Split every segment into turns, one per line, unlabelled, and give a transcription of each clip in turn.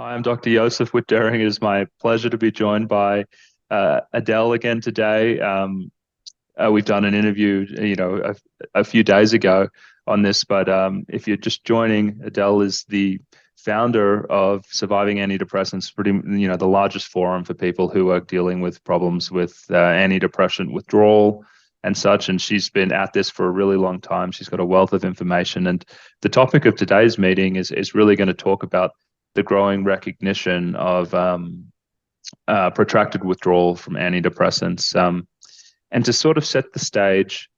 Hi, I'm Dr. Joseph Wittering. It is my pleasure to be joined by Adele again today. We've done an interview, a few days ago on this, but if you're just joining, Adele is the founder of Surviving Antidepressants, the largest forum for people who are dealing with problems with antidepressant withdrawal and such. And she's been at this for a really long time. She's got a wealth of information. And the topic of today's meeting is really going to talk about the growing recognition of protracted withdrawal from antidepressants. And to sort of set the stage,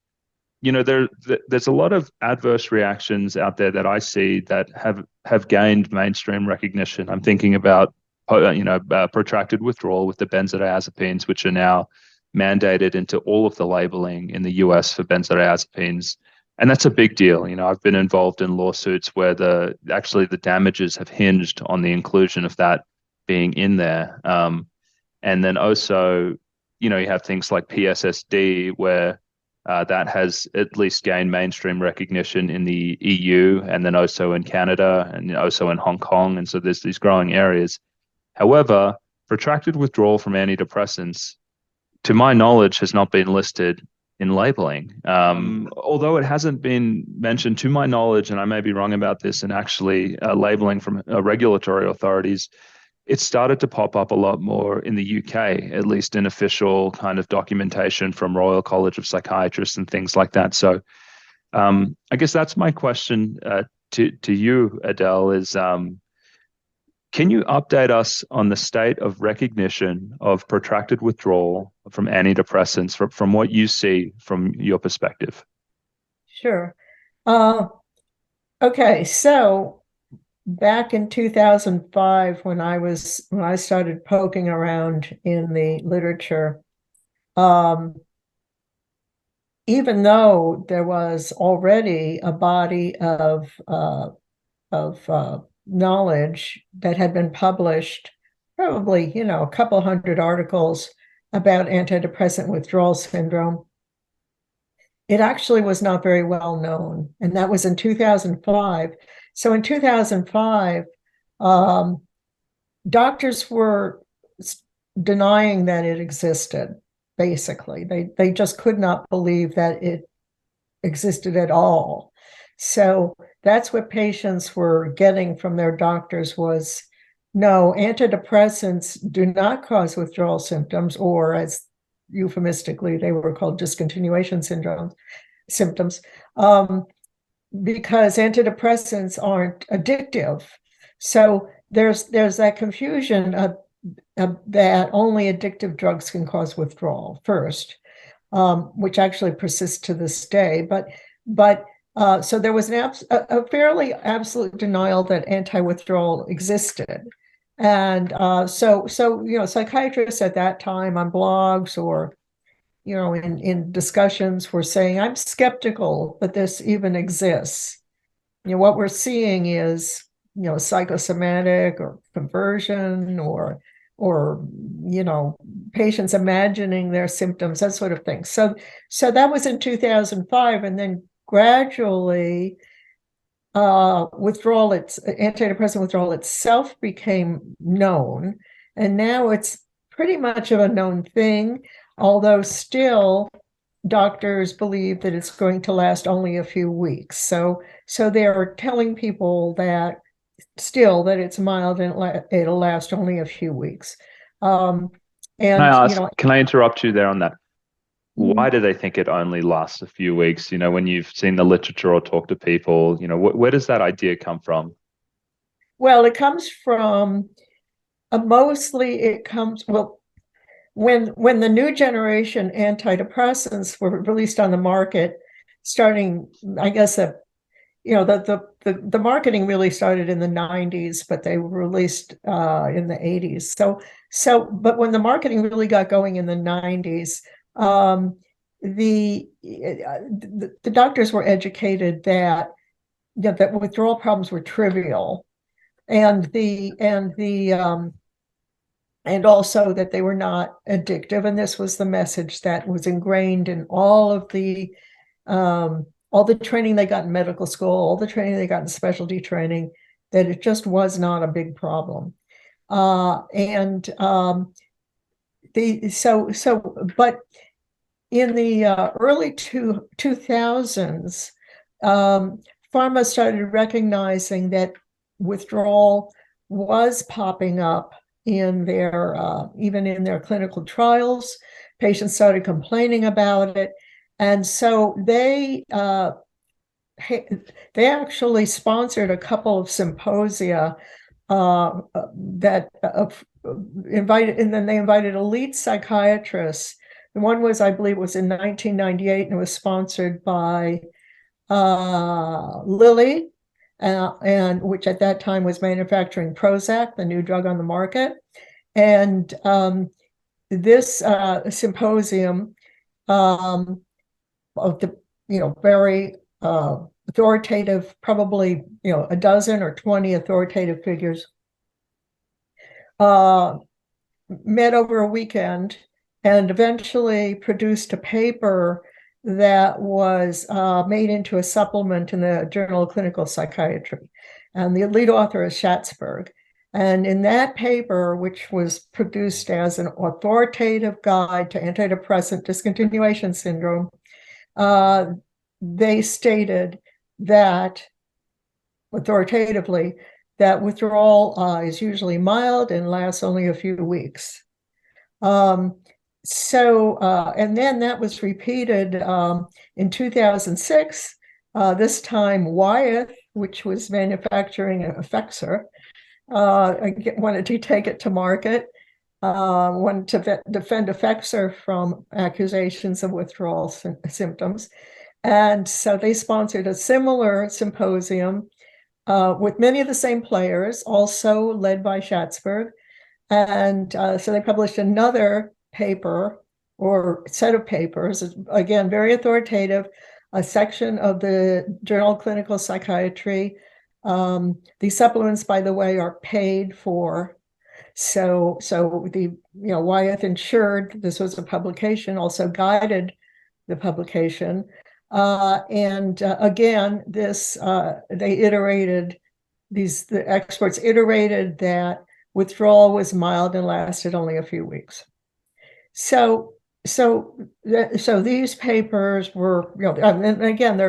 there's a lot of adverse reactions out there that I see that have gained mainstream recognition. I'm thinking about protracted withdrawal with the benzodiazepines, which are now mandated into all of the labeling in the US for benzodiazepines. And that's a big deal. I've been involved in lawsuits where the damages have hinged on the inclusion of that being in there. And then also, you have things like PSSD where that has at least gained mainstream recognition in the EU and then also in Canada and also in Hong Kong. And so there's these growing areas. However, protracted withdrawal from antidepressants, to my knowledge, has not been listed in labeling. Although it hasn't been mentioned to my knowledge, and I may be wrong about this, and actually labeling from regulatory authorities, it started to pop up a lot more in the UK, at least in official kind of documentation from Royal College of Psychiatrists and things like that. So I guess that's my question to you, Adele, is can you update us on the state of recognition of protracted withdrawal from antidepressants from what you see from your perspective?
Sure. Okay, so back in 2005, when I started poking around in the literature, even though there was already a body of knowledge that had been published, probably a couple hundred articles about antidepressant withdrawal syndrome, it actually was not very well known, and that was in 2005. So in 2005, doctors were denying that it existed. Basically, they just could not believe that it existed at all. So that's what patients were getting from their doctors was, no, antidepressants do not cause withdrawal symptoms, or as euphemistically they were called discontinuation symptoms, because antidepressants aren't addictive. So there's that confusion that only addictive drugs can cause withdrawal first, which actually persists to this day. But so there was a fairly absolute denial that anti-withdrawal existed. And so psychiatrists at that time on blogs or in discussions were saying, I'm skeptical that this even exists. What we're seeing is psychosomatic or conversion or patients imagining their symptoms, that sort of thing. So that was in 2005, and then gradually antidepressant withdrawal itself became known, and now it's pretty much of a known thing, although still doctors believe that it's going to last only a few weeks. So they're telling people that it's mild and it'll last only a few weeks.
Can
And
I ask, can I interrupt you there on that? Why do they think it only lasts a few weeks? When you've seen the literature or talked to people, where does that idea come from?
Well, it comes from when the new generation antidepressants were released on the market, starting, I guess, the marketing really started in the 90s, but they were released in the 80s. But when the marketing really got going in the 90s, the doctors were educated that withdrawal problems were trivial, and also that they were not addictive. And this was the message that was ingrained in all the training they got in medical school, all the training they got in specialty training, that it just was not a big problem. And but in the early 2000s, pharma started recognizing that withdrawal was popping up in their even in their clinical trials. Patients started complaining about it, and so they actually sponsored a couple of symposia that invited, and then they invited elite psychiatrists. The one was, I believe, was in 1998, and it was sponsored by Lilly, and which at that time was manufacturing Prozac, the new drug on the market. And this symposium of the very authoritative, probably a dozen or 20 authoritative figures met over a weekend and eventually produced a paper that was made into a supplement in the Journal of Clinical Psychiatry. And the lead author is Schatzberg. And in that paper, which was produced as an authoritative guide to antidepressant discontinuation syndrome, they stated that, authoritatively, that withdrawal is usually mild and lasts only a few weeks. And then that was repeated in 2006. This time, Wyeth, which was manufacturing Effexor, wanted to take it to market, wanted to defend Effexor from accusations of withdrawal symptoms. And so they sponsored a similar symposium with many of the same players, also led by Schatzberg. And so they published another paper or set of papers, again, very authoritative, a section of the Journal of Clinical Psychiatry. These supplements, by the way, are paid for. So the Wyeth ensured this was a publication, also guided the publication. Again, this the experts iterated that withdrawal was mild and lasted only a few weeks. So these papers were, and again,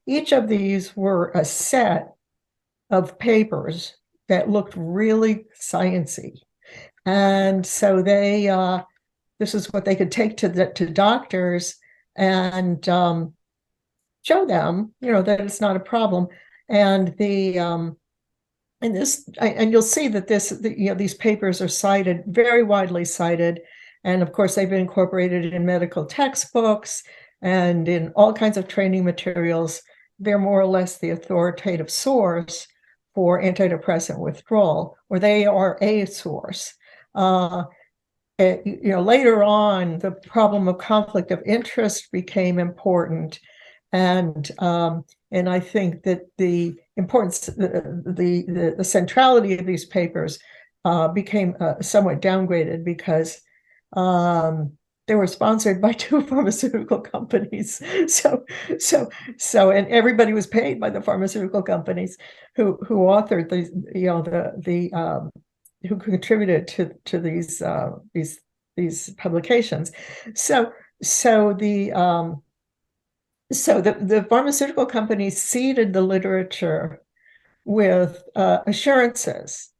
each of these were a set of papers that looked really sciencey, and so this is what they could take to doctors and show them, that it's not a problem. And you'll see that these papers are cited, very widely cited, and of course they've been incorporated in medical textbooks and in all kinds of training materials. They're more or less the authoritative source for antidepressant withdrawal, or they are a source. Later on, the problem of conflict of interest became important. And I think that the importance, the centrality of these papers became somewhat downgraded because they were sponsored by two pharmaceutical companies. So, and everybody was paid by the pharmaceutical companies who authored who contributed to these publications. So the pharmaceutical companies seeded the literature with assurances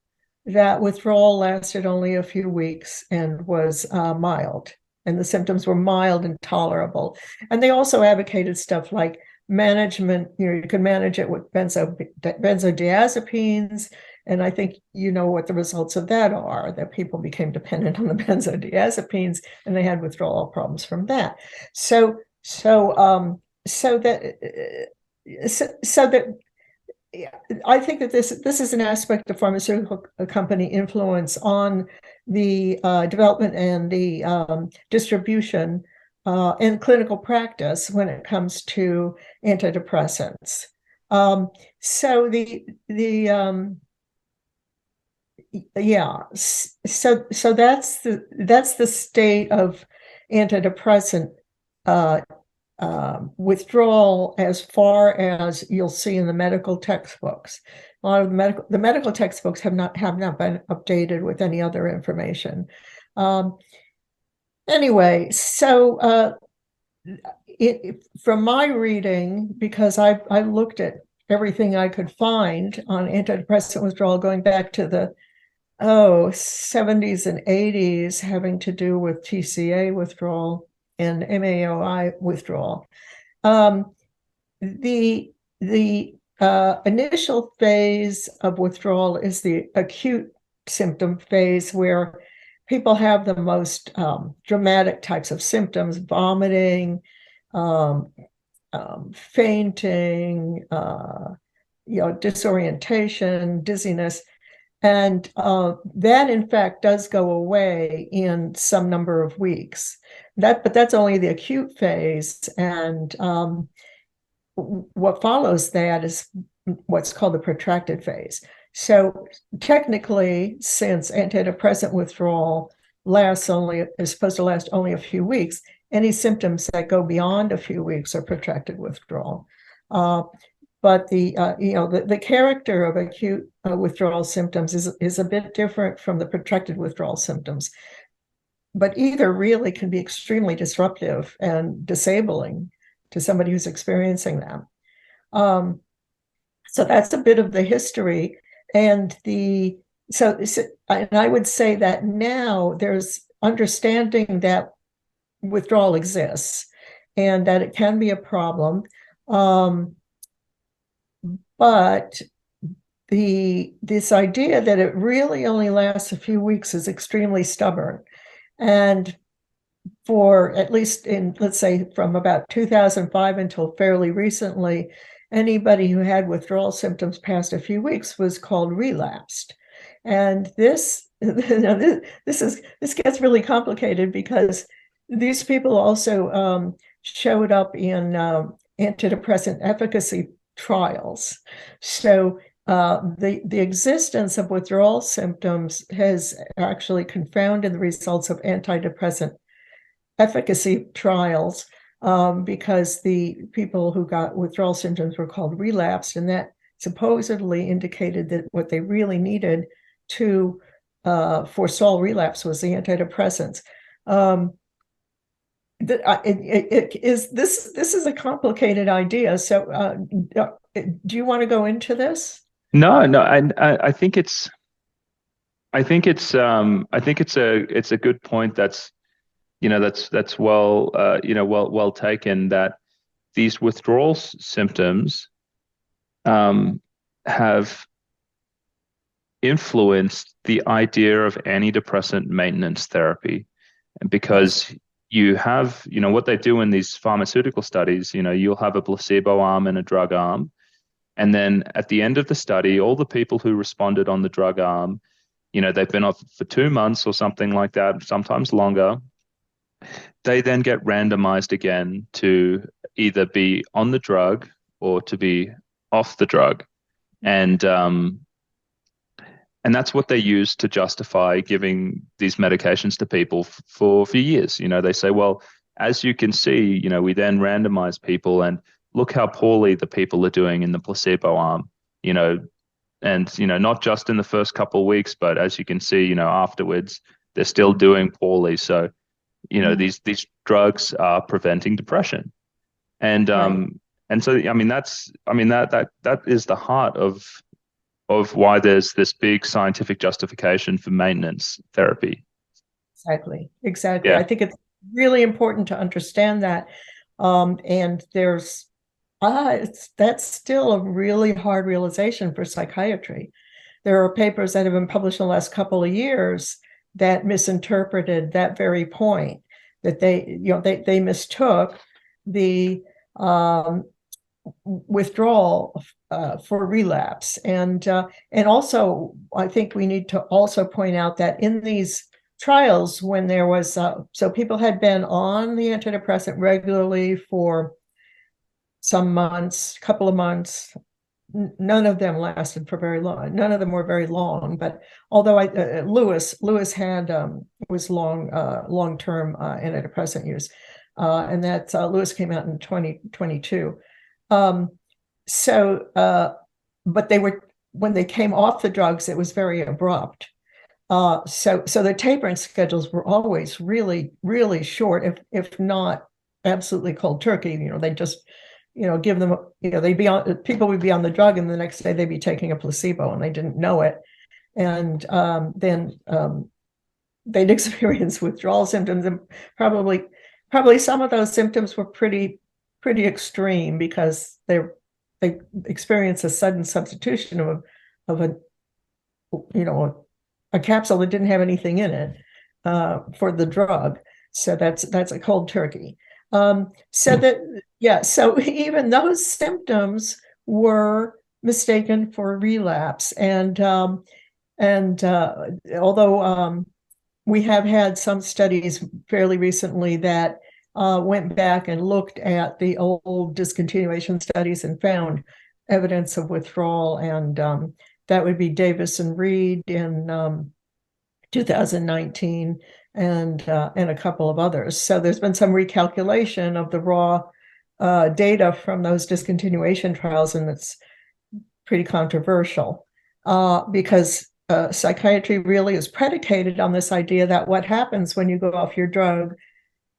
that withdrawal lasted only a few weeks and was mild, and the symptoms were mild and tolerable. And they also advocated stuff like management. You can manage it with benzodiazepines. And I think what the results of that are, that people became dependent on the benzodiazepines and they had withdrawal problems from that. So I think that this is an aspect of pharmaceutical company influence on the development and the distribution and clinical practice when it comes to antidepressants. So that's the state of antidepressant withdrawal as far as you'll see in the medical textbooks. A lot of the medical textbooks have not been updated with any other information. Anyway, so from my reading, because I looked at everything I could find on antidepressant withdrawal going back to the 70s and 80s, having to do with TCA withdrawal and MAOI withdrawal. The initial phase of withdrawal is the acute symptom phase, where people have the most dramatic types of symptoms: vomiting, fainting, disorientation, dizziness. And that, in fact, does go away in some number of weeks. But that's only the acute phase. And what follows that is what's called the protracted phase. So technically, since antidepressant withdrawal is supposed to last only a few weeks, any symptoms that go beyond a few weeks are protracted withdrawal. But the character of acute withdrawal symptoms is a bit different from the protracted withdrawal symptoms. But either really can be extremely disruptive and disabling to somebody who's experiencing them. So that's a bit of the history. And I would say that now there's understanding that withdrawal exists and that it can be a problem. But this idea that it really only lasts a few weeks is extremely stubborn. And for at least let's say from about 2005 until fairly recently, anybody who had withdrawal symptoms past a few weeks was called relapsed. And this gets really complicated, because these people also showed up in antidepressant efficacy trials. So the existence of withdrawal symptoms has actually confounded the results of antidepressant efficacy trials, because the people who got withdrawal symptoms were called relapsed, and that supposedly indicated that what they really needed to forestall relapse was the antidepressants. This is a complicated idea. So do you want to go into this?
No. I think it's a good point. That's well taken, that these withdrawal symptoms have influenced the idea of antidepressant maintenance therapy. And because you have, what they do in these pharmaceutical studies, you'll have a placebo arm and a drug arm. And then at the end of the study, all the people who responded on the drug arm, they've been off for 2 months or something like that, sometimes longer. They then get randomized again to either be on the drug or to be off the drug. And that's what they use to justify giving these medications to people for years. They say, well, as you can see, we then randomize people, and look how poorly the people are doing in the placebo arm, and, not just in the first couple of weeks, but as you can see, afterwards, they're still doing poorly. So, these drugs are preventing depression. And,
Right.
And so, that is the heart of why there's this big scientific justification for maintenance therapy.
Exactly.
Yeah.
I think it's really important to understand that. And that's still a really hard realization for psychiatry. There are papers that have been published in the last couple of years that misinterpreted that very point, that they mistook the withdrawal for relapse. And also, I think we need to also point out that in these trials, when there was, so people had been on the antidepressant regularly for some months, couple of months. None of them lasted for very long. None of them were very long. But although Lewis had was long-term antidepressant use, and that Lewis came out in 2022. But when they came off the drugs, it was very abrupt. So the tapering schedules were always really, really short, if not absolutely cold turkey. They just, give them, people would be on the drug, and the next day they'd be taking a placebo, and they didn't know it. And then they'd experience withdrawal symptoms, and probably some of those symptoms were pretty extreme, because they experience a sudden substitution of a capsule that didn't have anything in it for the drug. So that's a cold turkey. So even those symptoms were mistaken for relapse. And although we have had some studies fairly recently that went back and looked at the old discontinuation studies and found evidence of withdrawal, and that would be Davis and Reed in 2019, and a couple of others. So there's been some recalculation of the raw data from those discontinuation trials, and it's pretty controversial because psychiatry really is predicated on this idea that what happens when you go off your drug,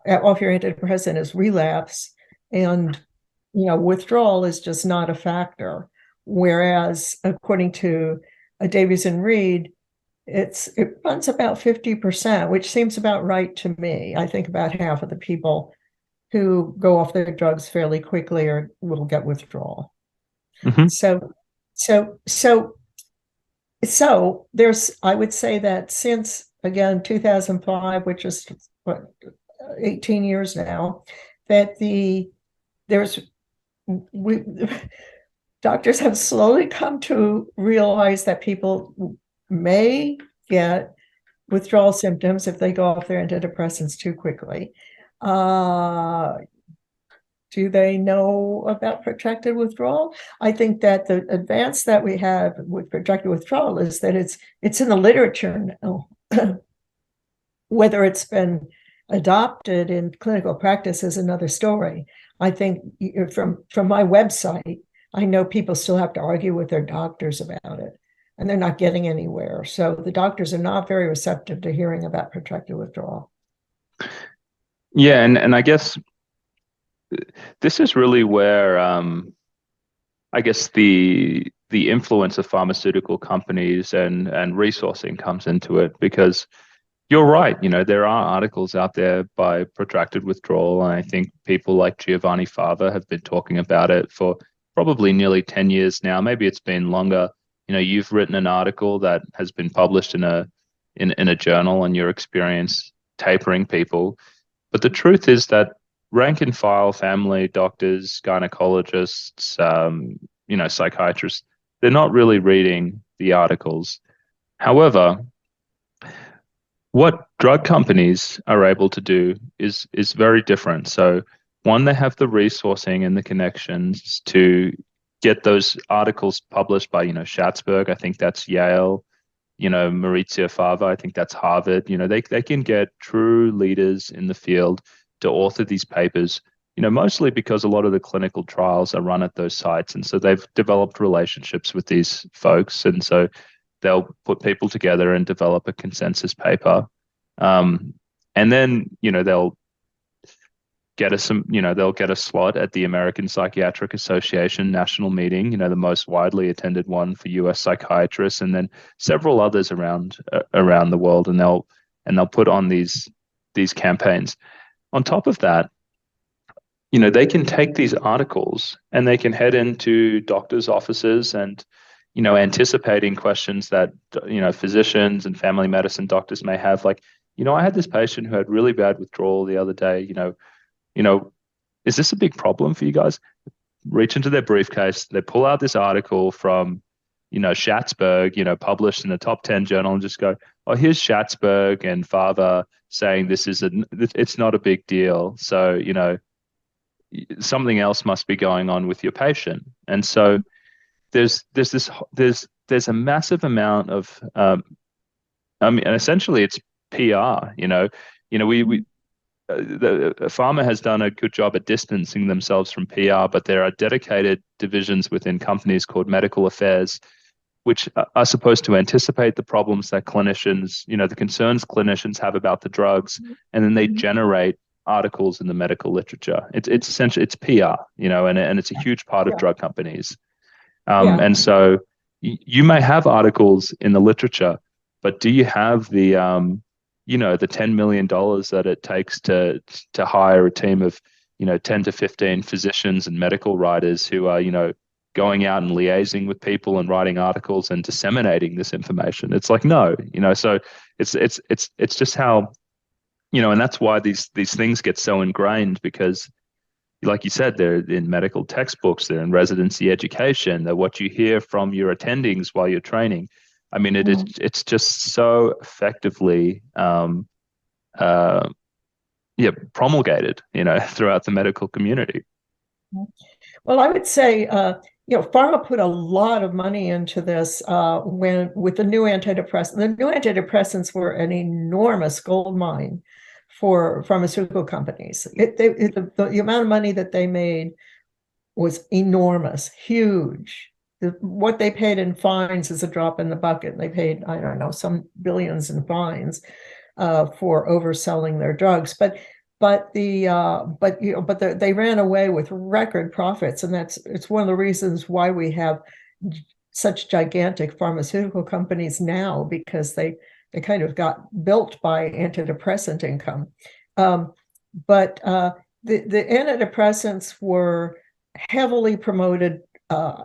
off your antidepressant, is relapse, and withdrawal is just not a factor. Whereas according to Davies and Reed, it runs about 50%, which seems about right to me. I think about half of the people who go off their drugs fairly quickly will get withdrawal.
Mm-hmm.
So there's, I would say that since, again, 2005, which is 18 years now, that doctors have slowly come to realize that people may get withdrawal symptoms if they go off their antidepressants too quickly. Do they know about protracted withdrawal? I think that the advance that we have with protracted withdrawal is that it's in the literature now. Whether it's been adopted in clinical practice is another story. I think from my website, I know people still have to argue with their doctors about it, and they're not getting anywhere. So the doctors are not very receptive to hearing about protracted withdrawal.
Yeah, and I guess this is really where I guess the influence of pharmaceutical companies and resourcing comes into it, because you're right. There are articles out there by protracted withdrawal, and I think people like Giovanni Fava have been talking about it for probably nearly 10 years now. Maybe it's been longer. You've written an article that has been published in a journal on your experience tapering people. But the truth is that rank and file family doctors, gynecologists, psychiatrists, they're not really reading the articles. However, what drug companies are able to do is very different. So one, they have the resourcing and the connections to get those articles published by, Schatzberg, I think that's Yale, Maurizio Fava, I think that's Harvard. They can get true leaders in the field to author these papers, mostly because a lot of the clinical trials are run at those sites. And so they've developed relationships with these folks. And so they'll put people together and develop a consensus paper. And then, they'll get a slot at the American Psychiatric Association national meeting, the most widely attended one for US psychiatrists, and then several others around the world, and they'll put on these campaigns. On top of that, they can take these articles and they can head into doctors' offices and, anticipating questions that, physicians and family medicine doctors may have. Like, I had this patient who had really bad withdrawal the other day, is this a big problem for you guys? Reach into their briefcase, they pull out this article from, Schatzberg, published in a top 10 journal, and just go, oh, here's Schatzberg and Fava saying it's not a big deal. So, something else must be going on with your patient. And so there's a massive amount of, and essentially it's PR, we the pharma has done a good job at distancing themselves from PR, but there are dedicated divisions within companies called medical affairs, which are supposed to anticipate the problems that clinicians, the concerns clinicians have about the drugs, and then they generate articles in the medical literature. It's essentially it's PR, and it's a huge part of drug companies. And so you may have articles in the literature, but do you have the the $10 million that it takes to hire a team of 10 to 15 physicians and medical writers who are going out and liaising with people and writing articles and disseminating this information? It's like, no, so it's just how, and that's why these things get so ingrained, because like you said, they're in medical textbooks, they're in residency education, they're what you hear from your attendings while you're training. I mean, it's just so effectively promulgated, throughout the medical community.
Well, I would say, pharma put a lot of money into this with the new antidepressants. The new antidepressants were an enormous gold mine for pharmaceutical companies. The amount of money that they made was enormous, huge. What they paid in fines is a drop in the bucket. They paid, I don't know, some billions in fines for overselling their drugs, but they ran away with record profits, and it's one of the reasons why we have such gigantic pharmaceutical companies now, because they kind of got built by antidepressant income. But the antidepressants were heavily promoted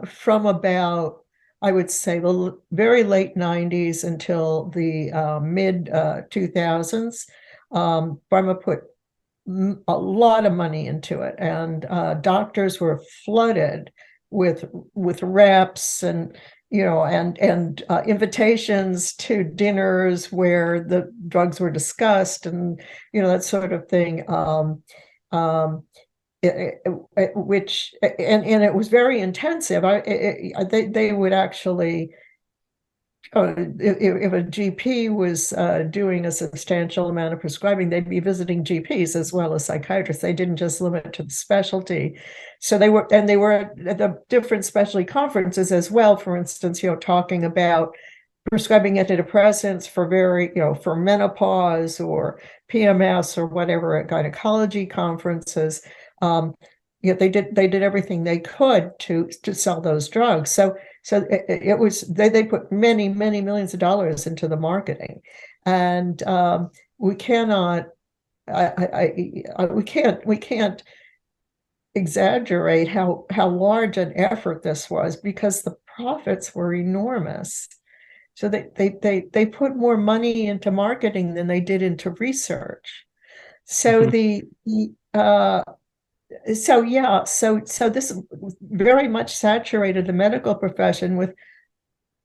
from about, I would say, the very late 90s until the mid 2000s. Pharma put a lot of money into it, and doctors were flooded with reps and invitations to dinners where the drugs were discussed, and that sort of thing. Which it was very intensive. They would actually, if a GP was doing a substantial amount of prescribing, they'd be visiting GPs as well as psychiatrists. They didn't just limit to the specialty. So they were at the different specialty conferences as well. For instance, talking about prescribing antidepressants for menopause or PMS or whatever at gynecology conferences. They did everything they could to sell those drugs. So it was they put many millions of dollars into the marketing, and we cannot we can't exaggerate how large an effort this was, because the profits were enormous. So they put more money into marketing than they did into research. So so this very much saturated the medical profession with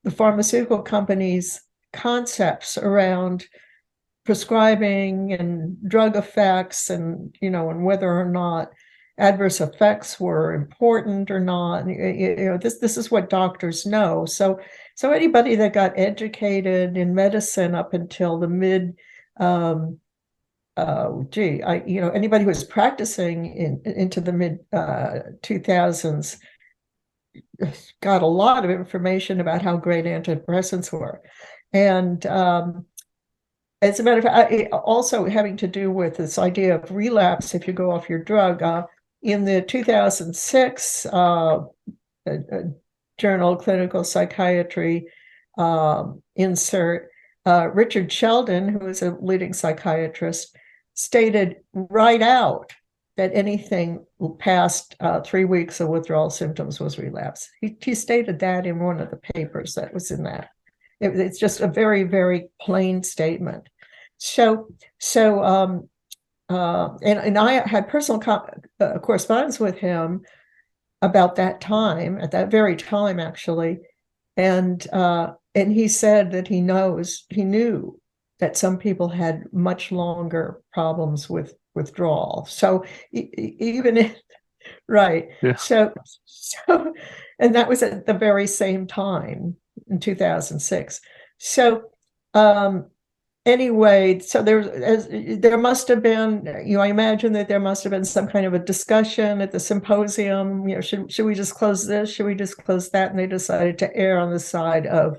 the pharmaceutical companies' concepts around prescribing and drug effects, and and whether or not adverse effects were important or not. This is what doctors know. So anybody that got educated in medicine up until the mid anybody who was practicing into the mid 2000s got a lot of information about how great antidepressants were. And as a matter of fact, also having to do with this idea of relapse if you go off your drug, in the 2006 journal Clinical Psychiatry insert, Richard Sheldon, who is a leading psychiatrist, stated right out that anything past 3 weeks of withdrawal symptoms was relapse. He stated that in one of the papers that was in that. It's just a very, very plain statement. And I had personal correspondence with him about that time, at that very time, actually. And he said that he knew that some people had much longer problems with withdrawal. So even if, right.
Yeah.
So, and that was at the very same time in 2006. So, anyway, so there must have been, I imagine that there must have been some kind of a discussion at the symposium. Should we disclose this? Should we disclose that? And they decided to err on the side of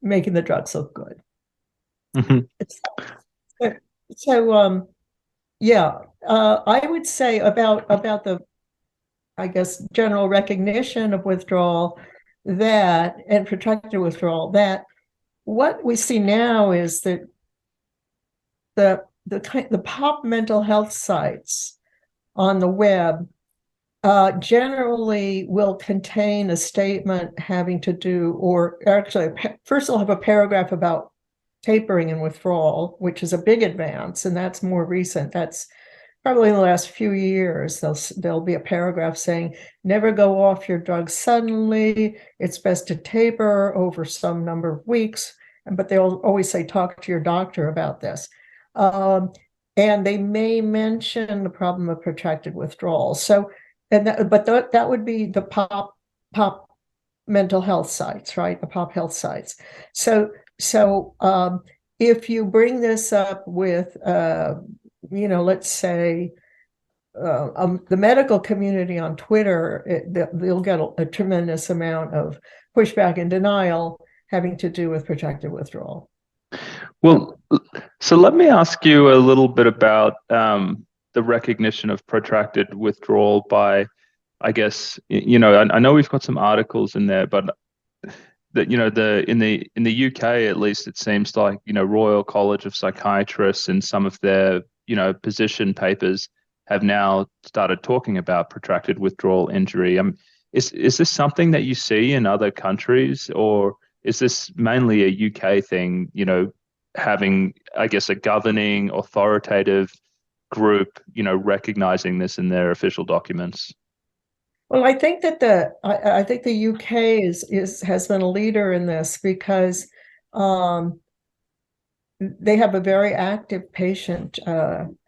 making the drugs look good.
Mhm.
So, yeah, I would say about the, I guess, general recognition of withdrawal and protracted withdrawal, that what we see now is that the pop mental health sites on the web generally will contain a statement having to do, or actually, first they'll have a paragraph about tapering and withdrawal, which is a big advance, and that's more recent. That's probably in the last few years. There'll be a paragraph saying, never go off your drugs suddenly. It's best to taper over some number of weeks. But they'll always say, talk to your doctor about this. And they may mention the problem of protracted withdrawal. So, but that would be the pop mental health sites, right? The pop health sites. So if you bring this up with, let's say, the medical community on Twitter, they'll get a tremendous amount of pushback and denial having to do with protracted withdrawal.
Well, so let me ask you a little bit about the recognition of protracted withdrawal by, I guess, I know we've got some articles in there, but that in the UK at least, it seems like Royal College of Psychiatrists and some of their position papers have now started talking about protracted withdrawal injury. Is this something that you see in other countries, or is this mainly a UK thing? Having, I guess, a governing authoritative group, recognizing this in their official documents.
Well, I think that I think the UK has been a leader in this because they have a very active patient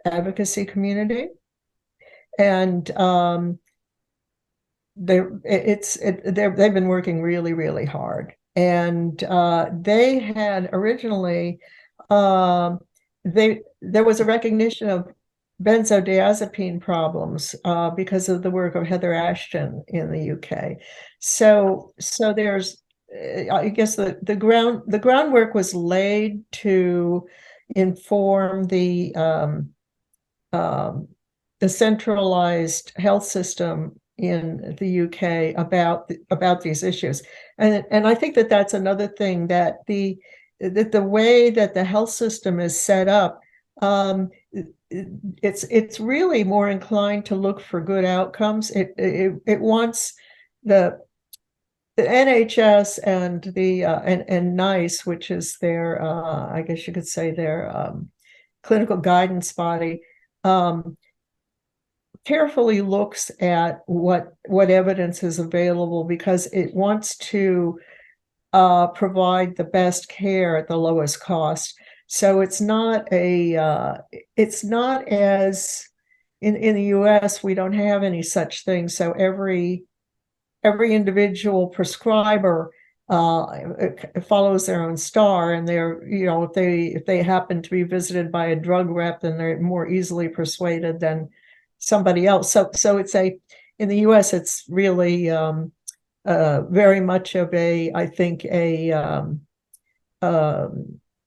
advocacy community, and they've been working really, really hard. And they had originally there was a recognition of benzodiazepine problems because of the work of Heather Ashton in the UK. So there's, I guess, the groundwork was laid to inform the centralized health system in the UK about these issues, and I think that that's another thing, that the way that the health system is set up, it's really more inclined to look for good outcomes. It wants the NHS and the and NICE, which is their I guess you could say their clinical guidance body, carefully looks at what evidence is available, because it wants to provide the best care at the lowest cost. So it's not as in the US, we don't have any such thing. So every individual prescriber follows their own star, and they're, if they happen to be visited by a drug rep, then they're more easily persuaded than somebody else. So it's in the US, it's really very much of I think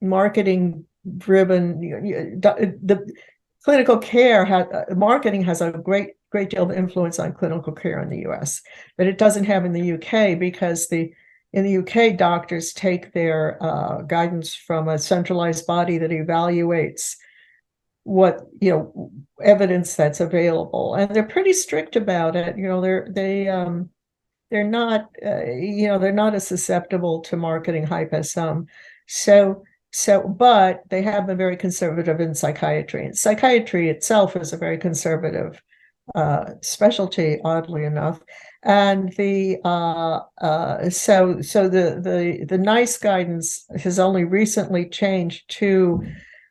marketing driven. The clinical care marketing has a great deal of influence on clinical care in the US, but it doesn't have in the UK, because in the UK, doctors take their guidance from a centralized body that evaluates what evidence that's available, and they're pretty strict about it. They're not they're not as susceptible to marketing hype as some. But they have been very conservative in psychiatry, and psychiatry itself is a very conservative specialty, oddly enough. And the NICE guidance has only recently changed to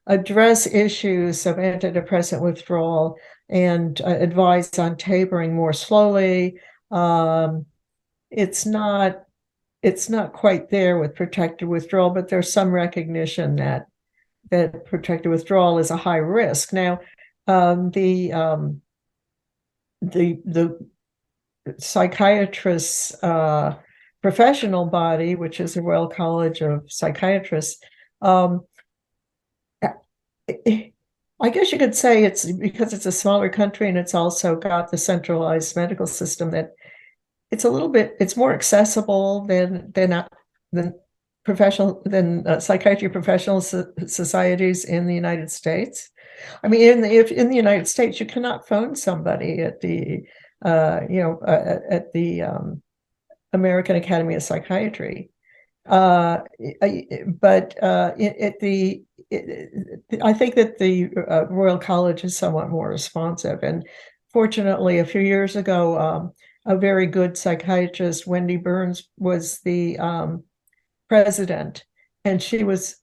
address issues of antidepressant withdrawal and advise on tapering more slowly. It's not quite there with protracted withdrawal, but there's some recognition that that protracted withdrawal is a high risk. Now, the psychiatrists professional body, which is the Royal College of Psychiatrists, I guess you could say it's because it's a smaller country and it's also got the centralized medical system that it's more accessible than psychiatry professional societies in the United States. I mean, in the United States, you cannot phone somebody at the American Academy of Psychiatry. I think that the Royal College is somewhat more responsive. And fortunately, a few years ago, a very good psychiatrist, Wendy Burns, was the president, and she was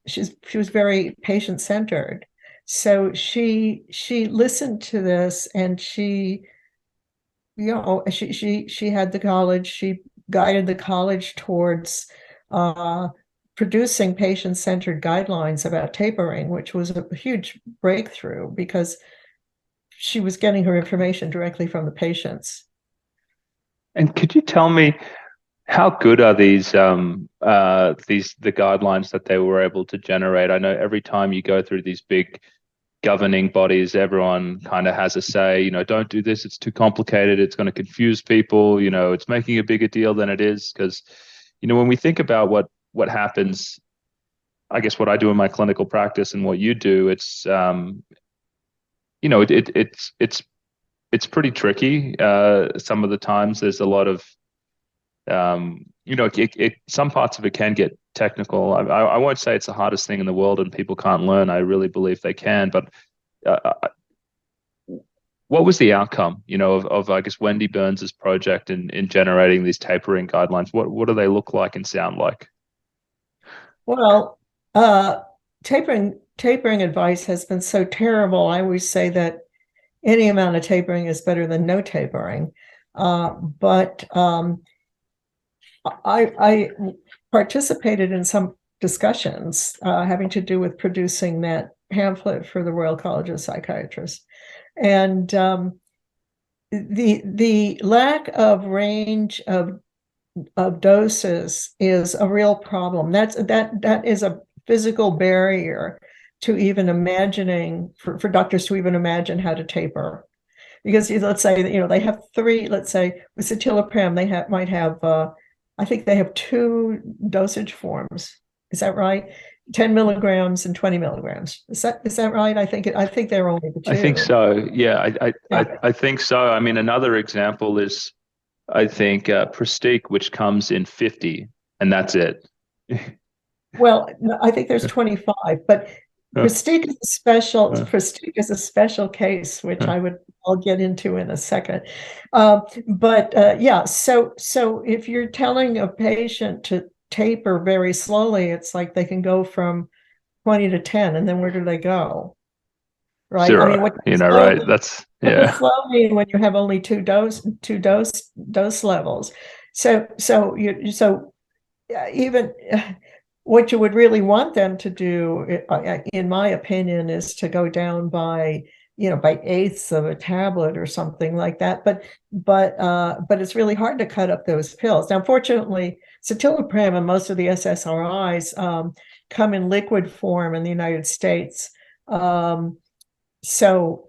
very patient-centered. So she listened to this, and she had the college. She guided the college towards producing patient-centered guidelines about tapering, which was a huge breakthrough because she was getting her information directly from the patients.
And could you tell me how good are the guidelines that they were able to generate? I know every time you go through these big governing bodies, everyone kind of has a say, don't do this, it's too complicated, it's going to confuse people, it's making a bigger deal than it is. Because, when we think about what happens, I guess what I do in my clinical practice and what you do, it's it's pretty tricky. Some of the times there's a lot of some parts of it can get technical. I won't say it's the hardest thing in the world and people can't learn. I really believe they can. But what was the outcome, of I guess Wendy Burns's project in generating these tapering guidelines? What do they look like and sound like?
Well, tapering advice has been so terrible. I always say that any amount of tapering is better than no tapering. But I participated in some discussions having to do with producing that pamphlet for the Royal College of Psychiatrists. And the lack of range of doses is a real problem. That is a physical barrier to even imagining, for doctors to even imagine how to taper. Because let's say that, they have three, let's say with citalopram, they might have, I think they have two dosage forms. Is that right? 10 milligrams and 20 milligrams. Is that right? I think they're only the two.
I think so. Yeah, I think so. I mean, another example is, I think, Pristiq, which comes in 50, and that's it.
Well, I think there's 25, but Pristiq is a special case, which I'll get into in a second. Yeah, so if you're telling a patient to taper very slowly, it's like they can go from 20 to 10, and then where do they go? Right?
0.
I mean,
right? That's
slowly when you have only two dose levels. So even what you would really want them to do, in my opinion, is to go down by eighths of a tablet or something like that. But it's really hard to cut up those pills. Now, fortunately, citalopram and most of the SSRIs come in liquid form in the United States. So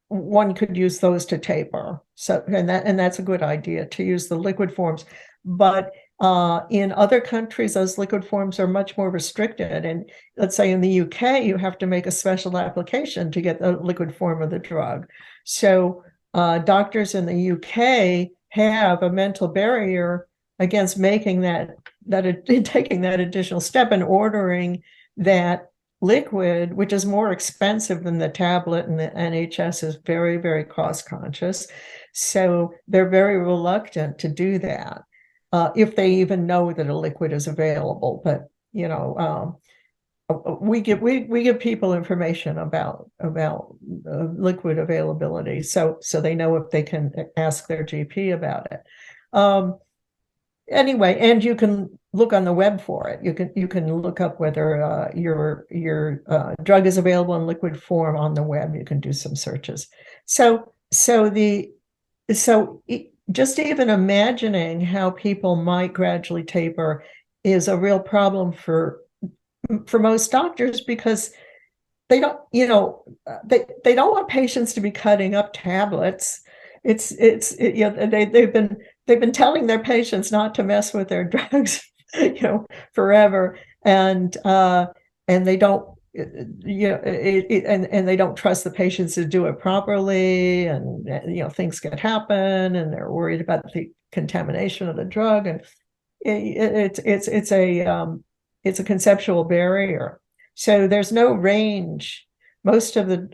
one could use those to taper. And that's a good idea, to use the liquid forms. But in other countries, those liquid forms are much more restricted. And let's say in the UK, you have to make a special application to get the liquid form of the drug. So doctors in the UK have a mental barrier against making taking that additional step and ordering that liquid, which is more expensive than the tablet, and the NHS is very, very cost conscious. So they're very reluctant to do that. If they even know that a liquid is available. But we give people information about liquid availability, so they know if they can ask their GP about it. Anyway, and you can look on the web for it. You can look up whether your drug is available in liquid form on the web. You can do some searches. So just even imagining how people might gradually taper is a real problem for most doctors, because they don't, they don't want patients to be cutting up tablets. They've been telling their patients not to mess with their drugs, forever, and they don't, and they don't trust the patients to do it properly, and things can happen, and they're worried about the contamination of the drug, and it's a conceptual barrier. So there's no range. Most of the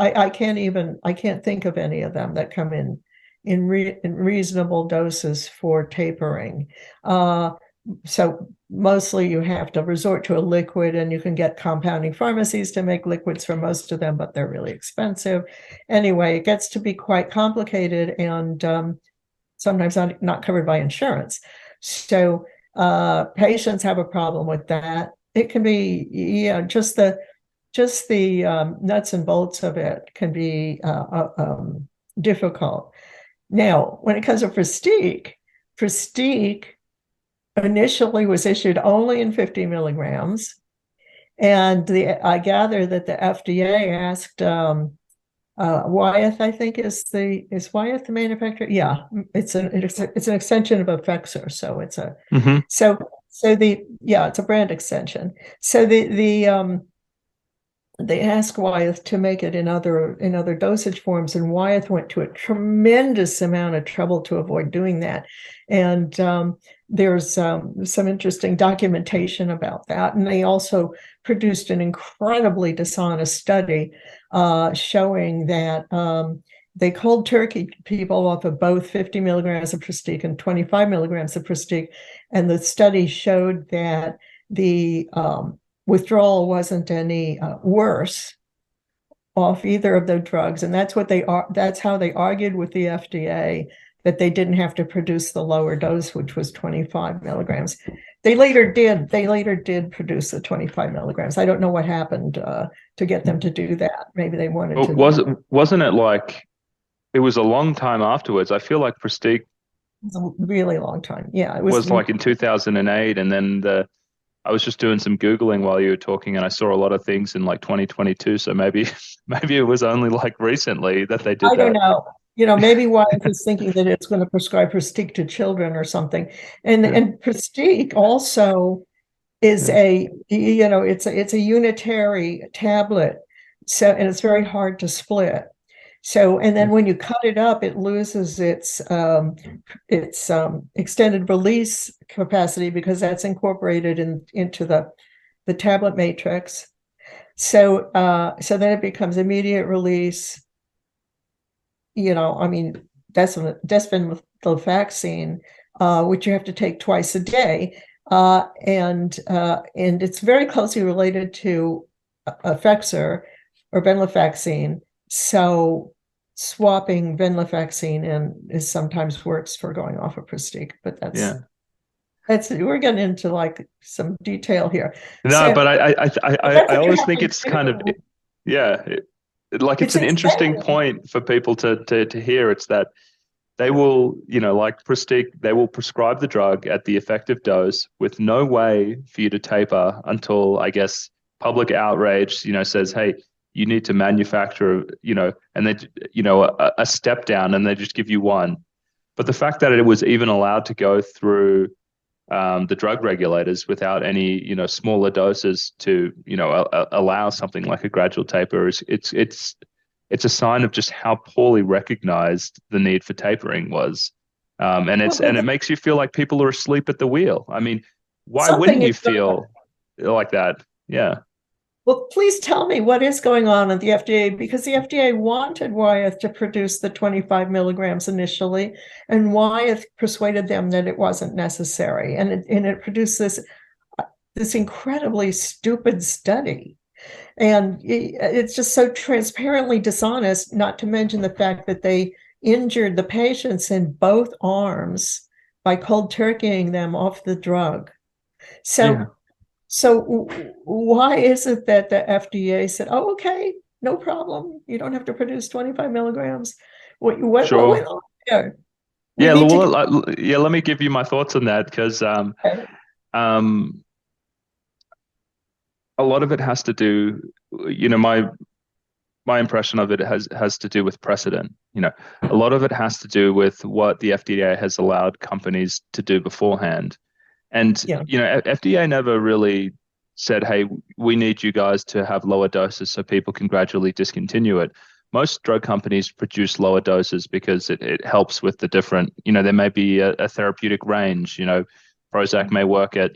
I can't think of any of them that come in reasonable doses for tapering. So mostly you have to resort to a liquid, and you can get compounding pharmacies to make liquids for most of them, but they're really expensive. Anyway, it gets to be quite complicated, and sometimes not covered by insurance. So patients have a problem with that. It can be, just the nuts and bolts of it can be difficult. Now, when it comes to Pristiq initially was issued only in 50 milligrams, and I gather that the FDA asked Wyeth, I think, is Wyeth the manufacturer? Yeah, it's an extension of Effexor, so it's a it's a brand extension. So they asked Wyeth to make it in other dosage forms, and Wyeth went to a tremendous amount of trouble to avoid doing that. And there's some interesting documentation about that. And they also produced an incredibly dishonest study showing that they cold turkey people off of both 50 milligrams of Pristiq and 25 milligrams of Pristiq. And the study showed that the withdrawal wasn't any worse off either of the drugs, and that's how they argued with the FDA that they didn't have to produce the lower dose, which was 25 milligrams. They later did produce the 25 milligrams. I don't know what happened to get them to do that. Maybe they wanted to.
Wasn't it like it was a long time afterwards? I feel like Pristiq
was a really long time. Yeah,
it was like in 2008, and then I was just doing some Googling while you were talking, and I saw a lot of things in like 2022. So maybe it was only like recently that they did that.
I don't know. Maybe Wyeth is thinking that it's going to prescribe Pristiq to children or something. And Pristiq also is it's a unitary tablet. So, and it's very hard to split. So, and then when you cut it up, it loses its extended release capacity, because that's incorporated into the tablet matrix. So, then it becomes immediate release. Desvenlafaxine, which you have to take twice a day, and it's very closely related to Effexor or venlafaxine. So swapping venlafaxine in sometimes works for going off of Pristiq, but we're getting into like some detail here.
No, but I always think it's kind of it's an interesting point for people to hear. It's that they will, like Pristiq, they will prescribe the drug at the effective dose with no way for you to taper until, I guess, public outrage, says, hey, you need to manufacture, and then, a step down, and they just give you one. But the fact that it was even allowed to go through the drug regulators without any, smaller doses to, allow something like a gradual taper it's a sign of just how poorly recognized the need for tapering was. And it makes you feel like people are asleep at the wheel. I mean, why wouldn't you feel like that? Yeah.
Well, please tell me what is going on at the FDA, because the FDA wanted Wyeth to produce the 25 milligrams initially, and Wyeth persuaded them that it wasn't necessary. And it produced this incredibly stupid study. And it's just so transparently dishonest, not to mention the fact that they injured the patients in both arms by cold turkeying them off the drug. So,
Yeah,
why is it that the FDA said, "Oh, okay, no problem. You don't have to produce 25 milligrams." What went
sure.
on there? We
Yeah,
need to get.
yeah. Let me give you my thoughts on that because um, a lot of it has to do, my impression of it has to do with precedent. A lot of it has to do with what the FDA has allowed companies to do beforehand. And,
Yeah,
FDA never really said, hey, we need you guys to have lower doses so people can gradually discontinue it. Most drug companies produce lower doses because it helps with the different, there may be a therapeutic range. Prozac may work at,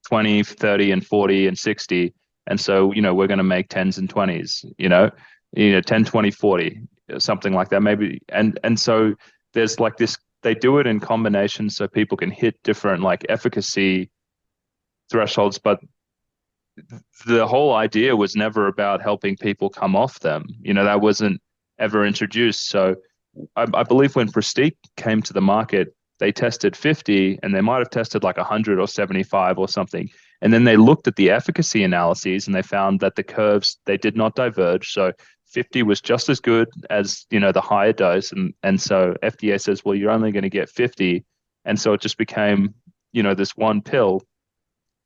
20, 30, and 40 and 60. And so, we're going to make 10s and 20s, 10, 20, 40, something like that, maybe. And so there's like this, they do it in combination so people can hit different like efficacy thresholds. But the whole idea was never about helping people come off them. That wasn't ever introduced. So I believe when Pristiq came to the market, they tested 50 and they might have tested like 100 or 75 or something. And then they looked at the efficacy analyses and they found that the curves, they did not diverge. So 50 was just as good as, the higher dose. And so FDA says, well, you're only going to get 50. And so it just became, this one pill.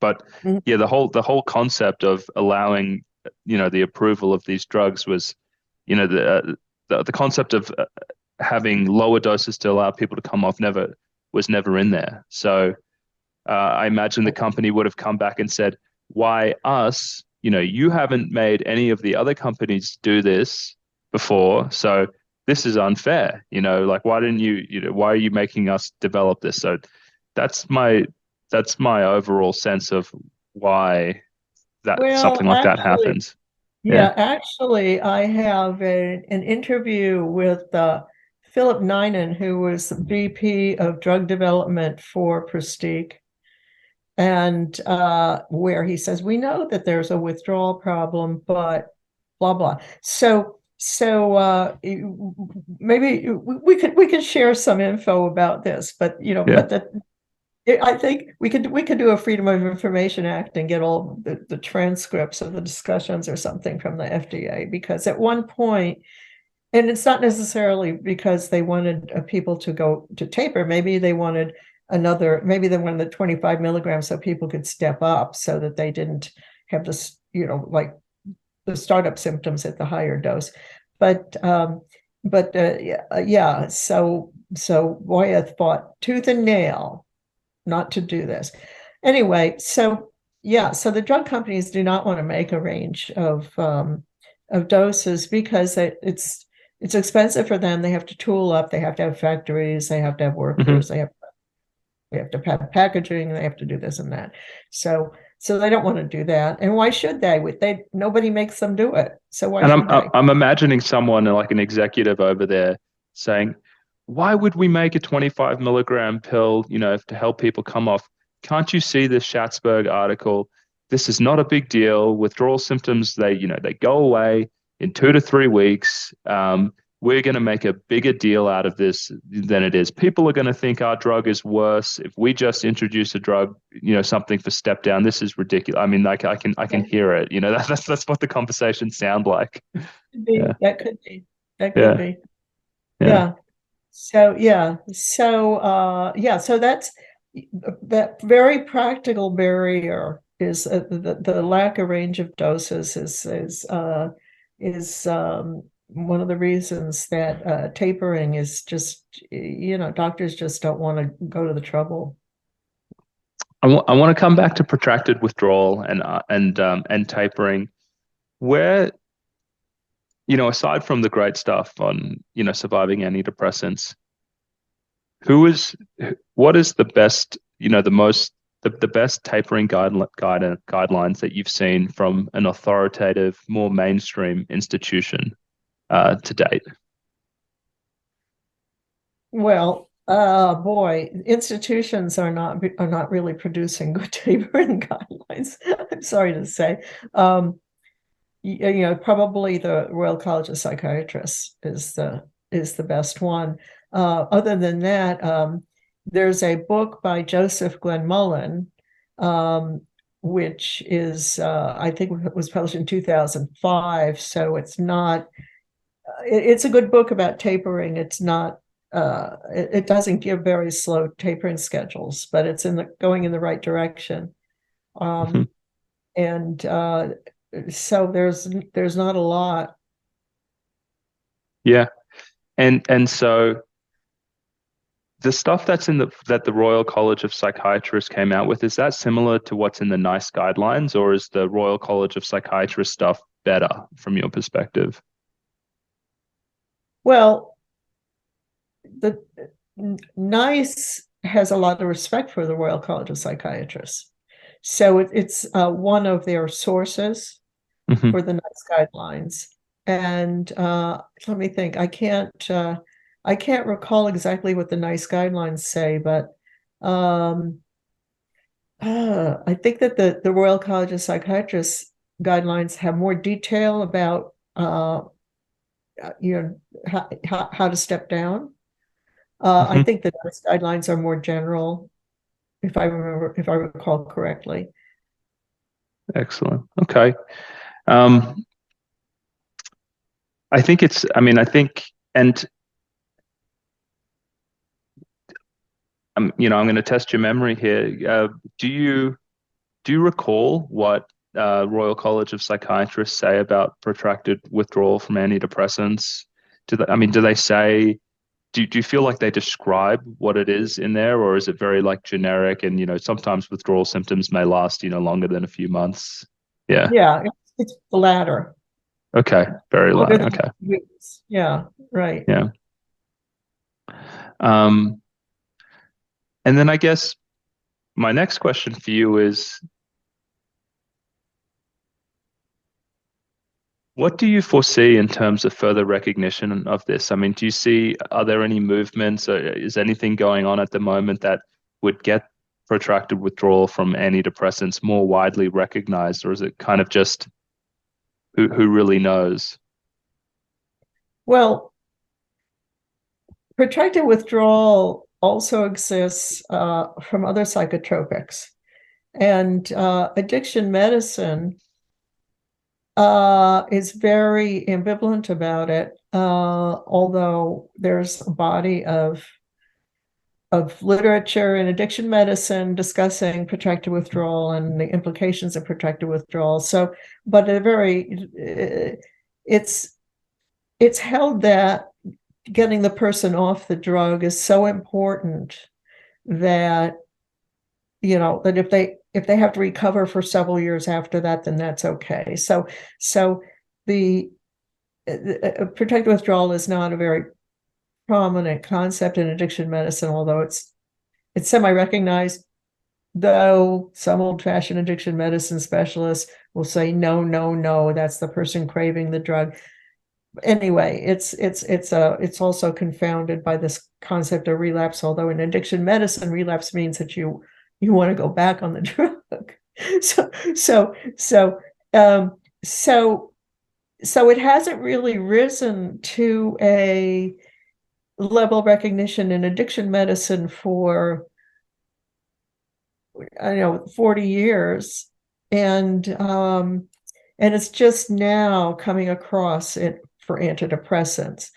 But
mhm.
yeah, the whole concept of allowing, the approval of these drugs was, the concept of having lower doses to allow people to come off never in there. So I imagine the company would have come back and said, "Why us? You haven't made any of the other companies do this before, so this is unfair. Like why didn't you? Why are you making us develop this?" So that's my that's my overall sense of why that
Well,
something like that
actually,
happens. Yeah.
yeah, actually, I have an interview with Philip Ninan, who was VP of Drug Development for Pristiq, and where he says, we know that there's a withdrawal problem, but blah blah. So maybe we could share some info about this, but
Yeah.
I think we could do a Freedom of Information Act and get all the transcripts of the discussions or something from the FDA, because at one point, and it's not necessarily because they wanted people to go to taper. Maybe they wanted the 25 milligrams so people could step up so that they didn't have this, like the startup symptoms at the higher dose. But yeah, so Wyeth fought tooth and nail not to do this. Anyway, so yeah, so the drug companies do not want to make a range of doses because it's expensive for them. They have to tool up. They have to have factories. They have to have
Hmm.
workers. They have to have packaging. They have to do this and that. So they don't want to do that. And why should they? Nobody makes them do it. So why
And
should they?
I'm imagining someone like an executive over there saying, "Why would we make a 25 milligram pill, to help people come off? Can't you see this Schatzberg article? This is not a big deal. Withdrawal symptoms, they go away in 2 to 3 weeks. We're going to make a bigger deal out of this than it is. People are going to think our drug is worse if we just introduce a drug, something for step down. This is ridiculous. I mean, like I can hear it. That's what the conversations sound like. Yeah,
That could be. That could
yeah,
be.
yeah.
Yeah. So that's that very practical barrier is the lack of range of doses is one of the reasons that tapering is just, doctors just don't want to go to the trouble.
I want to come back to protracted withdrawal and tapering, where aside from the great stuff on surviving antidepressants, who is what is the best, the best tapering guidelines that you've seen from an authoritative, more mainstream institution to date?
Well, boy, institutions are not really producing good tapering guidelines. I'm sorry to say. Probably the Royal College of Psychiatrists is the best one. Other than that, there's a book by Joseph Glenmullen which is, I think it was published in 2005. So it's not, it's a good book about tapering. It's not, it doesn't give very slow tapering schedules, but it's going in the right direction.
Mm-hmm.
And so there's not a lot.
Yeah. And so the stuff that the Royal College of Psychiatrists came out with, is that similar to what's in the NICE guidelines, or is the Royal College of Psychiatrists stuff better from your perspective?
Well, the NICE has a lot of respect for the Royal College of Psychiatrists. So it's one of their sources for the NICE guidelines. And let me think. I can't recall exactly what the NICE guidelines say, but I think that the Royal College of Psychiatrists guidelines have more detail about how to step down. I think that NICE guidelines are more general, if I recall correctly.
Excellent. Okay. I think and I'm going to test your memory here. Do you recall what Royal College of Psychiatrists say about protracted withdrawal from antidepressants? Do they say? Do you feel like they describe what it is in there, or is it very like generic? And sometimes withdrawal symptoms may last longer than a few months. Yeah.
Yeah, it's the latter.
Okay. Very low. Okay.
Yeah. Right.
Yeah. And then I guess my next question for you is, what do you foresee in terms of further recognition of this? I mean, are there any movements, or is anything going on at the moment that would get protracted withdrawal from antidepressants more widely recognized, or is it kind of just who really knows?
Well, protracted withdrawal also exists from other psychotropics, and addiction medicine is very ambivalent about it, although there's a body of literature in addiction medicine discussing protracted withdrawal and the implications of protracted withdrawal. So, but it's held that getting the person off the drug is so important that that if they have to recover for several years after that, then that's okay. So the protracted withdrawal is not a very prominent concept in addiction medicine, although it's semi-recognized, though some old-fashioned addiction medicine specialists will say no, that's the person craving the drug. Anyway, it's also confounded by this concept of relapse, although in addiction medicine, relapse means that you want to go back on the drug. So it hasn't really risen to a level of recognition in addiction medicine for 40 years, and it's just now coming across it for antidepressants.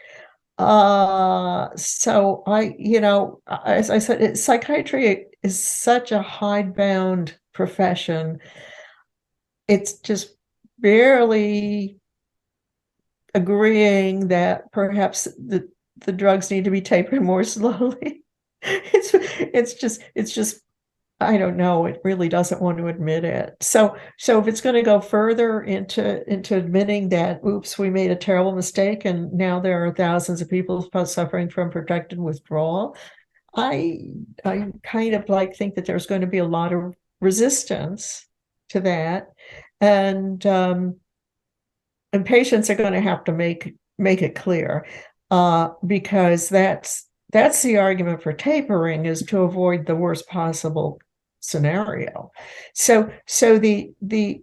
So as I said, psychiatry is such a hidebound profession. It's just barely agreeing that perhaps the drugs need to be tapered more slowly. It's just I don't know. It really doesn't want to admit it. So if it's going to go further into admitting that, oops, we made a terrible mistake, and now there are thousands of people suffering from protracted withdrawal, I kind of think that there's going to be a lot of resistance to that, and patients are going to have to make it clear, because that's the argument for tapering, is to avoid the worst possible scenario. So and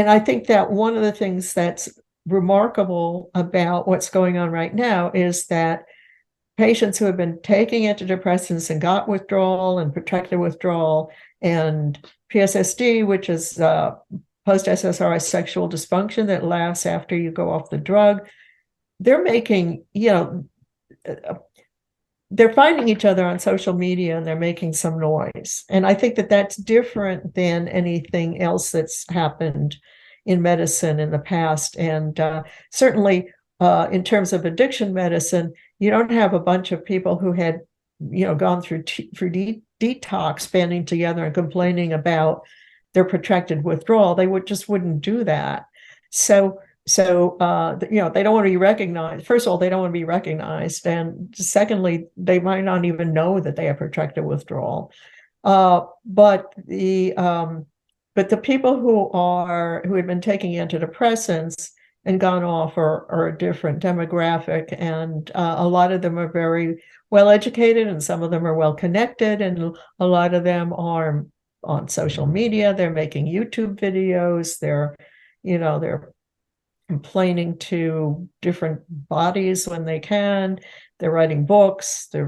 I think that one of the things that's remarkable about what's going on right now is that patients who have been taking antidepressants and got withdrawal and protracted withdrawal and PSSD, which is post-SSRI sexual dysfunction that lasts after you go off the drug. They're making, they're finding each other on social media and they're making some noise. And I think that that's different than anything else that's happened in medicine in the past. And certainly in terms of addiction medicine, you don't have a bunch of people who had, gone through detox banding together and complaining about their protracted withdrawal. They wouldn't do that. So they don't want to be recognized. First of all, they don't want to be recognized, and secondly, they might not even know that they have protracted withdrawal. But the people who had been taking antidepressants and gone off are a different demographic, and a lot of them are very well educated, and some of them are well connected, and a lot of them are on social media. They're making YouTube videos. They're complaining to different bodies when they can. They're writing books. They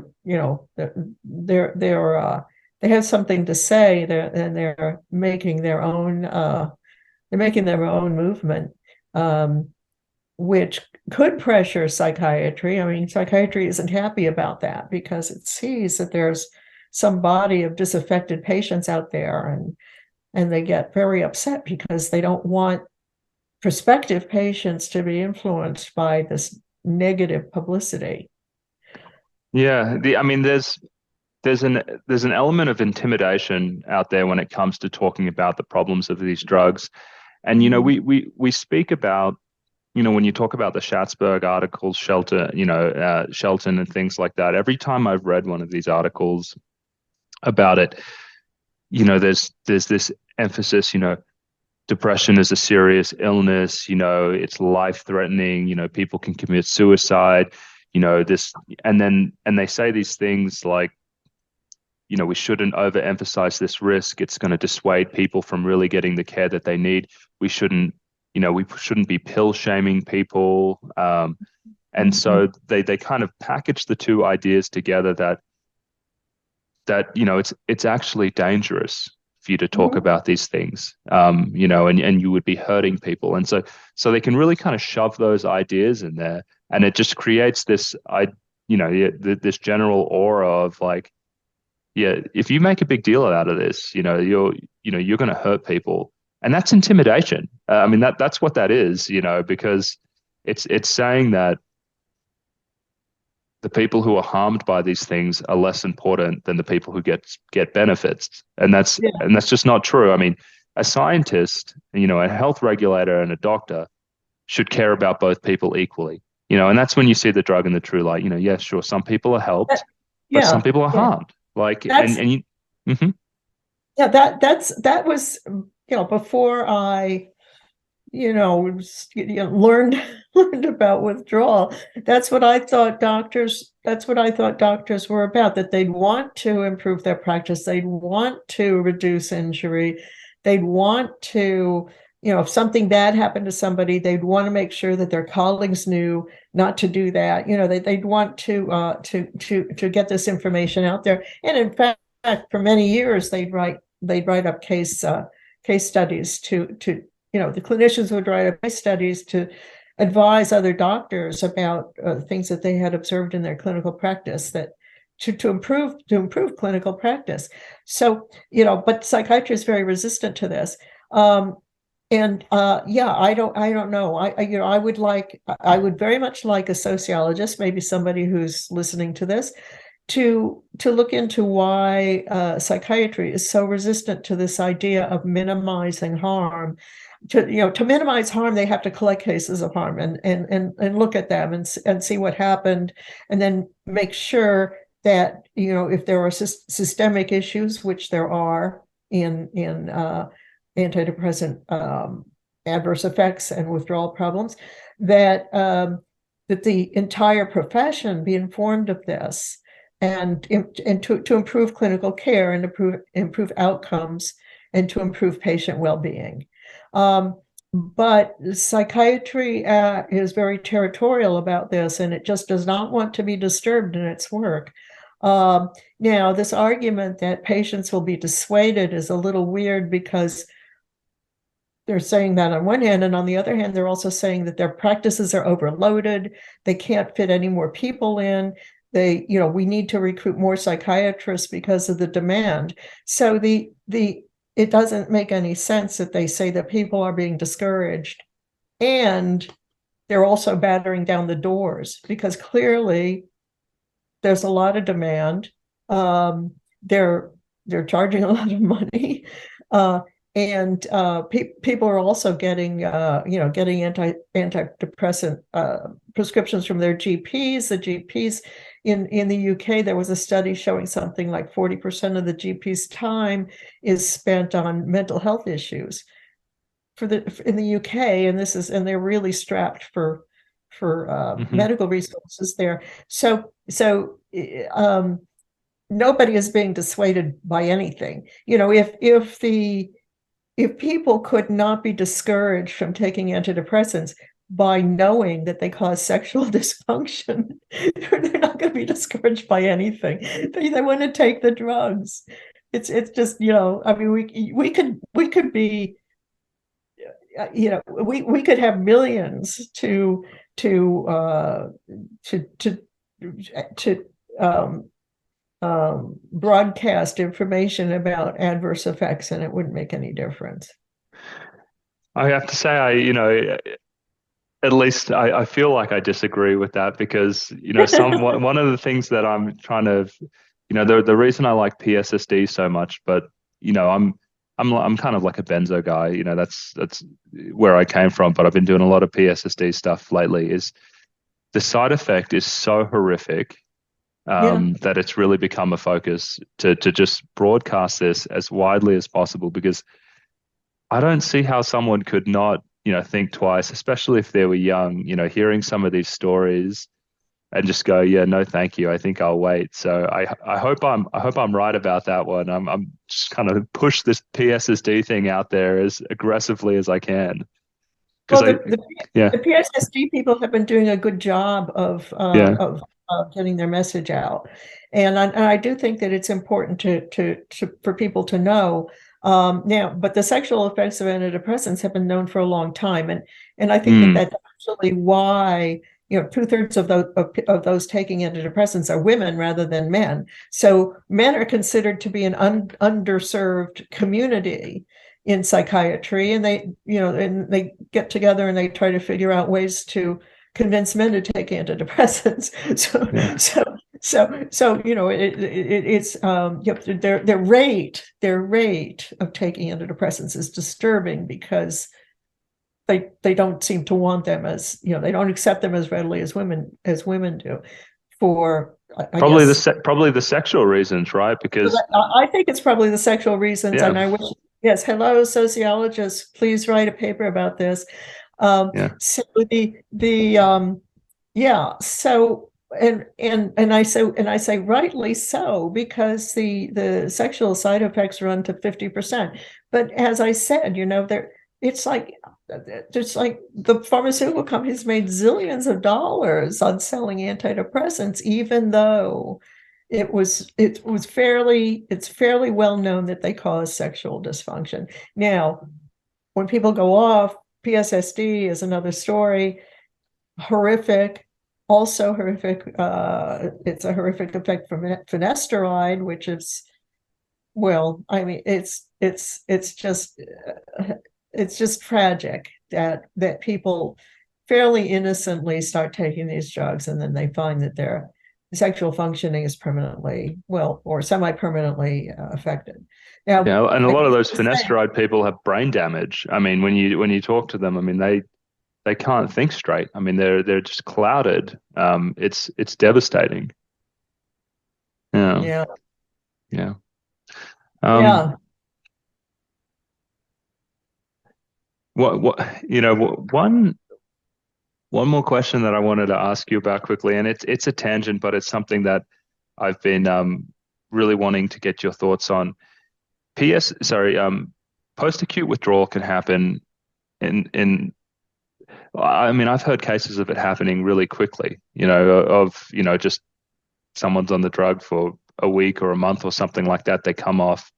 have something to say. They're making their own. They're making their own movement, which could pressure psychiatry. I mean, psychiatry isn't happy about that because it sees that there's some body of disaffected patients out there, and they get very upset because they don't want prospective patients to be influenced by this negative publicity.
Yeah, there's an element of intimidation out there when it comes to talking about the problems of these drugs, and we speak about, when you talk about the Schatzberg articles, Shelton and things like that. Every time I've read one of these articles about it, there's this emphasis, depression is a serious illness, it's life-threatening, people can commit suicide, and they say these things like, we shouldn't overemphasize this risk. It's going to dissuade people from really getting the care that they need. We shouldn't be pill shaming people. And so they kind of package the two ideas together that it's actually dangerous for you to talk about these things, and you would be hurting people. And so they can really kind of shove those ideas in there, and it just creates this, this general aura of like, if you make a big deal out of this, you're going to hurt people, and that's intimidation. I mean, that's what that is, because it's saying that the people who are harmed by these things are less important than the people who get benefits. And that's just not true. I mean, a scientist, a health regulator and a doctor should care about both people equally, and that's when you see the drug in the true light. Yes, sure, some people are helped, but some people are harmed. Like, that
was, before I learned about withdrawal. That's what I thought doctors were about, that they'd want to improve their practice. They'd want to reduce injury. They'd want to, if something bad happened to somebody, they'd want to make sure that their colleagues knew not to do that. They'd want to get this information out there. And in fact, for many years, they'd write up case studies to the clinicians would write up case studies to advise other doctors about things that they had observed in their clinical practice that to improve clinical practice. So, but psychiatry is very resistant to this. I don't know. I would very much like a sociologist, maybe somebody who's listening to this, to look into why psychiatry is so resistant to this idea of minimizing harm. To minimize harm, they have to collect cases of harm and look at them and see what happened, and then make sure that if there are systemic issues, which there are in antidepressant adverse effects and withdrawal problems, that the entire profession be informed of this, and to improve clinical care and improve outcomes and to improve patient well-being. But psychiatry is very territorial about this, and it just does not want to be disturbed in its work. Now, this argument that patients will be dissuaded is a little weird because they're saying that on one hand, and on the other hand, they're also saying that their practices are overloaded. They can't fit any more people in. We need to recruit more psychiatrists because of the demand. So it doesn't make any sense that they say that people are being discouraged and they're also battering down the doors because clearly there's a lot of demand. They're charging a lot of money. And people are also getting antidepressant prescriptions from their GPs. The GPs in the UK, there was a study showing something like 40% of the GP's time is spent on mental health issues in the UK, and they're really strapped for medical resources there. So nobody is being dissuaded by anything. If people could not be discouraged from taking antidepressants by knowing that they cause sexual dysfunction, they're not going to be discouraged by anything. They want to take the drugs. It's just, I mean, we could be, we could have millions to broadcast information about adverse effects, and it wouldn't make any difference.
I have to say, at least I feel like I disagree with that because, one of the things that I'm trying to, the reason I like PSSD so much, but, I'm kind of like a benzo guy, that's where I came from, but I've been doing a lot of PSSD stuff lately, is the side effect is so horrific that it's really become a focus to just broadcast this as widely as possible, because I don't see how someone could not, think twice, especially if they were young, hearing some of these stories and just go, yeah, no, thank you. I think I'll wait. So I hope I'm right about that one. I'm just kind of push this PSSD thing out there as aggressively as I can.
Well, the PSSD people have been doing a good job of getting their message out, and I do think that it's important for people to know. Now, but the sexual effects of antidepressants have been known for a long time, and I think that's actually why 2/3 of those taking antidepressants are women rather than men. So men are considered to be an underserved community in psychiatry, and they get together and they try to figure out ways to convince men to take antidepressants. Their rate of taking antidepressants is disturbing because they don't seem to want them they don't accept them as readily as women do. For
probably the sexual reasons, right? Because
I think it's probably the sexual reasons, and I wish. Yes, hello, sociologists. Please write a paper about this. So I say rightly so, because the sexual side effects run to 50%. But as I said, it's like the pharmaceutical companies made zillions of dollars on selling antidepressants, even though it's fairly well known that they cause sexual dysfunction. Now, when people go off, PSSD is another story. Horrific, also horrific. It's a horrific effect from finasteride, which is, well, I mean, it's just tragic that people fairly innocently start taking these drugs, and then they find that their sexual functioning is permanently, or semi-permanently affected. Now,
and a lot of those finasteride people have brain damage. I mean, when you talk to them, I mean, they can't think straight. I mean, they're just clouded. It's devastating. Yeah. One more question that I wanted to ask you about quickly, and it's a tangent, but it's something that I've been really wanting to get your thoughts on. Post-acute withdrawal can happen I mean, I've heard cases of it happening really quickly, just someone's on the drug for a week or a month or something like that, they come off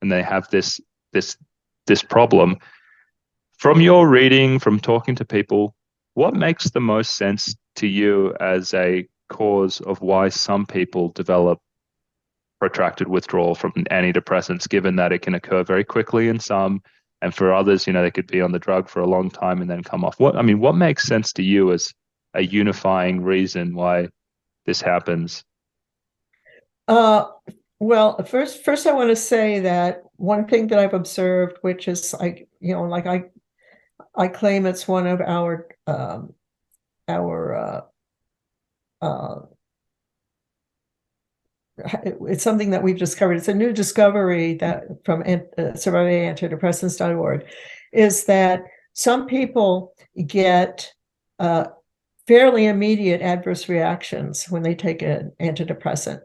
and they have this problem. From your reading, from talking to people, what makes the most sense to you as a cause of why some people develop protracted withdrawal from antidepressants, given that it can occur very quickly in some, and for others, they could be on the drug for a long time and then come off? What makes sense to you as a unifying reason why this happens?
Well, first I want to say that one thing that I've observed, which is I claim it's one of our it's something that we've discovered. It's a new discovery that from survivingantidepressants.org, is that some people get fairly immediate adverse reactions when they take an antidepressant,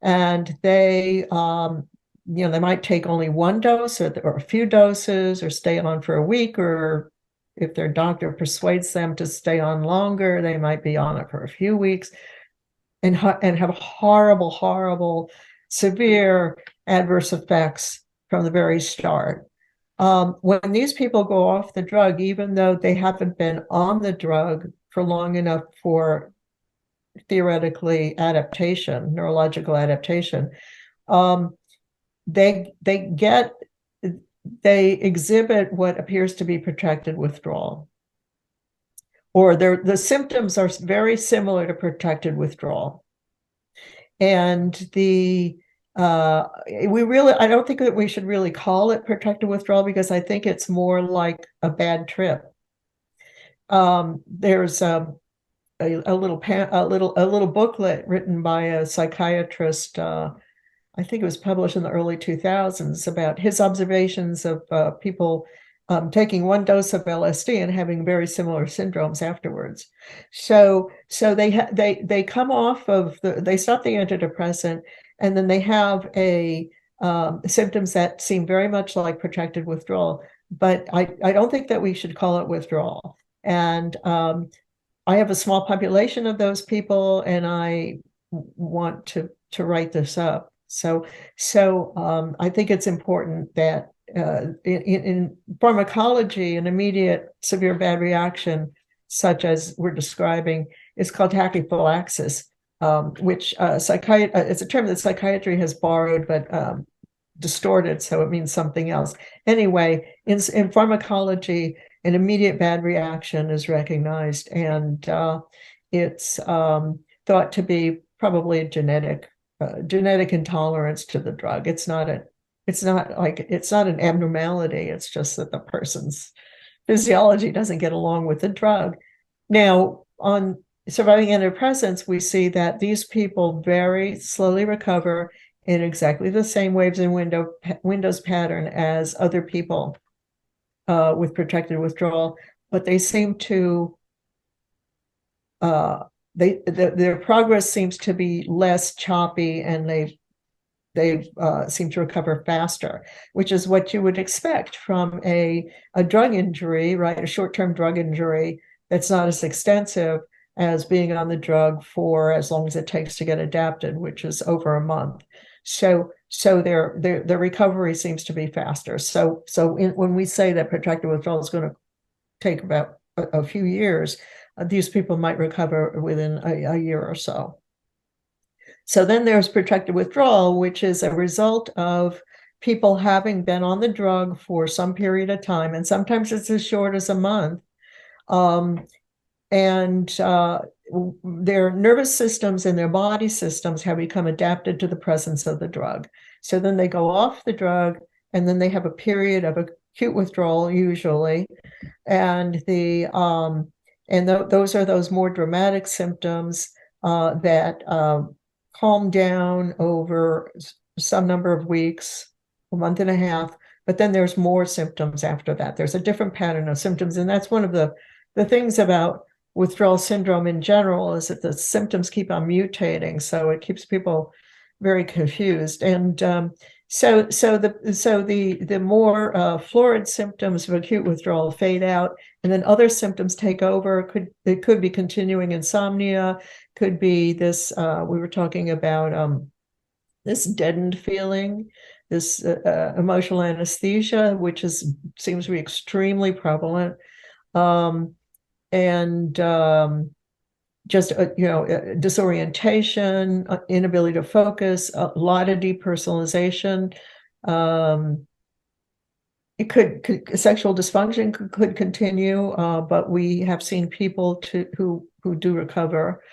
and they might take only one dose or a few doses, or stay on for a week, or if their doctor persuades them to stay on longer, they might be on it for a few weeks and have horrible, severe adverse effects from the very start. When these people go off the drug, even though they haven't been on the drug for long enough for theoretically neurological adaptation, they exhibit what appears to be protracted withdrawal, or the symptoms are very similar to protracted withdrawal. And I don't think that we should really call it protracted withdrawal, because I think it's more like a bad trip. There's a little booklet written by a psychiatrist, I think it was published in the early 2000s, about his observations of people taking one dose of LSD and having very similar syndromes afterwards. So they come off of they stop the antidepressant, and then they have symptoms that seem very much like protracted withdrawal. But I don't think that we should call it withdrawal. And I have a small population of those people, and I want to write this up. So I think it's important that in pharmacology, an immediate severe bad reaction, such as we're describing, is called tachyphylaxis, which it's a term that psychiatry has borrowed but distorted, so it means something else. Anyway, in pharmacology, an immediate bad reaction is recognized, and it's thought to be probably a genetic intolerance to the drug. It's not an abnormality. It's just that the person's physiology doesn't get along with the drug. Now, on surviving antidepressants, we see that these people very slowly recover in exactly the same waves and windows pattern as other people with protracted withdrawal, but they seem to their progress seems to be less choppy, and they seem to recover faster, which is what you would expect from a drug injury, right? A short-term drug injury that's not as extensive as being on the drug for as long as it takes to get adapted, which is over a month. So their recovery seems to be faster. When we say that protracted withdrawal is going to take about a few years, these people might recover within a year or so. So then there's protracted withdrawal, which is a result of people having been on the drug for some period of time, and sometimes it's as short as a month. And their nervous systems and their body systems have become adapted to the presence of the drug. So then they go off the drug, and then they have a period of acute withdrawal usually, and those are those more dramatic symptoms that calm down over some number of weeks, a month and a half, but then there's more symptoms after that. There's a different pattern of symptoms, and that's one of the things about withdrawal syndrome in general, is that the symptoms keep on mutating, so it keeps people very confused. And so the more florid symptoms of acute withdrawal fade out, and then other symptoms take over. It could be continuing insomnia, could be this, we were talking about this deadened feeling, this emotional anesthesia, which seems to be extremely prevalent. And just disorientation, inability to focus, a lot of depersonalization. It could sexual dysfunction could continue, but we have seen people who do recover.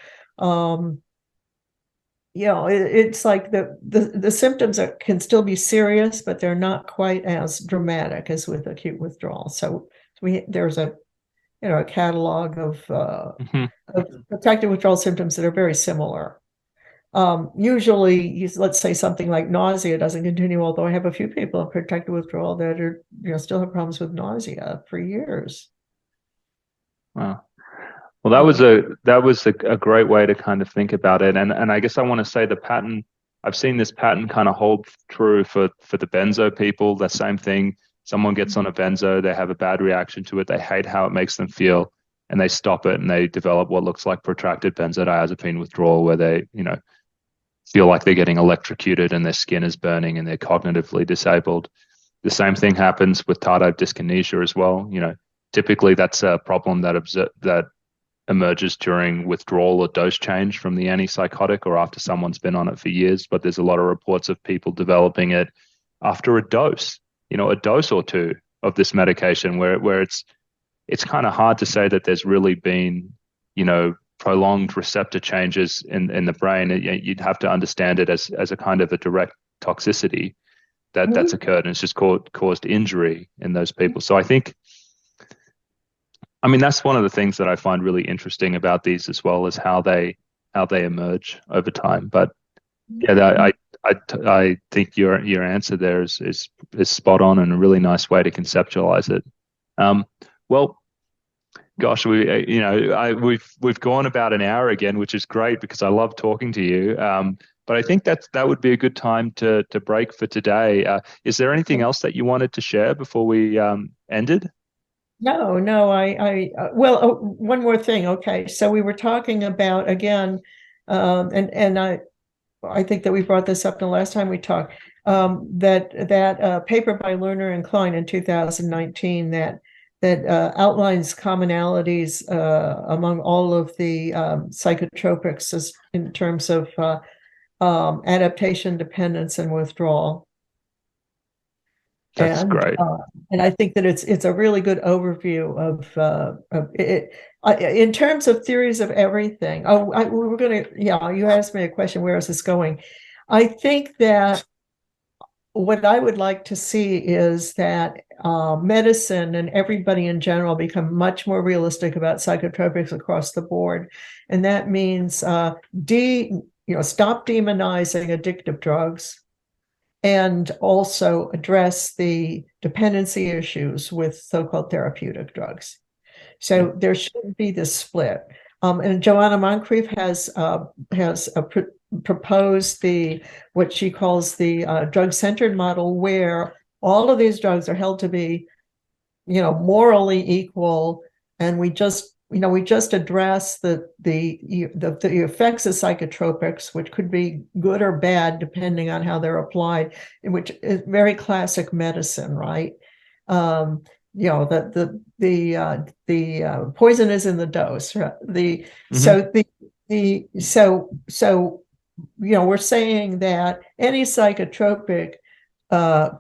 It's like the symptoms can still be serious, but they're not quite as dramatic as with acute withdrawal. So there's a catalog of protracted withdrawal symptoms that are very similar. Usually, let's say something like nausea doesn't continue, although I have a few people in protracted withdrawal that are, still have problems with nausea for years.
Wow. Well, that was a great way to kind of think about it. And I guess I want to say the pattern, I've seen this pattern kind of hold true for the benzo people. The same thing. Someone gets on a benzo, they have a bad reaction to it, they hate how it makes them feel, and they stop it and they develop what looks like protracted benzodiazepine withdrawal, where they, feel like they're getting electrocuted and their skin is burning and they're cognitively disabled. The same thing happens with tardive dyskinesia as well. Typically that's a problem that emerges during withdrawal or dose change from the antipsychotic or after someone's been on it for years. But there's a lot of reports of people developing it after a dose or two of this medication, where it's kind of hard to say that there's really been, prolonged receptor changes in the brain. You'd have to understand it as a kind of a direct toxicity that's occurred, and it's just caused injury in those people. So that's one of the things that I find really interesting about these as well, is how they emerge over time. But yeah, I think your answer there is spot on, and a really nice way to conceptualize it. Well, gosh, we've gone about an hour again, which is great because I love talking to you. But I think that would be a good time to break for today. Is there anything else that you wanted to share before we ended?
No. One more thing. Okay, so we were talking about again, and I think that we brought this up the last time we talked. That paper by Lerner and Klein in 2019 that outlines commonalities among all of the psychotropics in terms of adaptation, dependence, and withdrawal.
That's great.
And I think that it's a really good overview of it. In terms of theories of everything. You asked me a question, where is this going? I think that what I would like to see is that medicine and everybody in general become much more realistic about psychotropics across the board. And that means stop demonizing addictive drugs, and also address the dependency issues with so-called therapeutic drugs. So there shouldn't be this split. And Joanna Moncrief has proposed what she calls the drug-centered model, where all of these drugs are held to be, morally equal, and we just address the effects of psychotropics, which could be good or bad depending on how they're applied, which is very classic medicine, right? The poison is in the dose. Right? We're saying that any psychotropic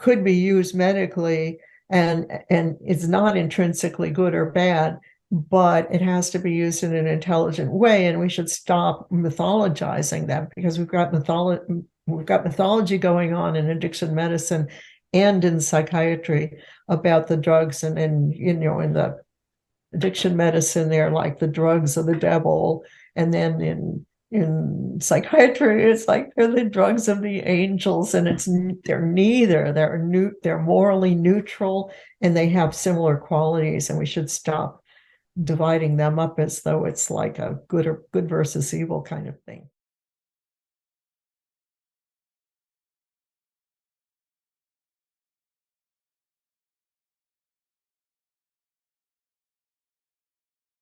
could be used medically, and it's not intrinsically good or bad, but it has to be used in an intelligent way, and we should stop mythologizing them, because we've got mythology going on in addiction medicine and in psychiatry about the drugs, and in the addiction medicine they're like the drugs of the devil, and then in psychiatry it's like they're the drugs of the angels, and they're neither. They're morally neutral, and they have similar qualities, and we should stop dividing them up as though it's like a good versus evil kind of thing.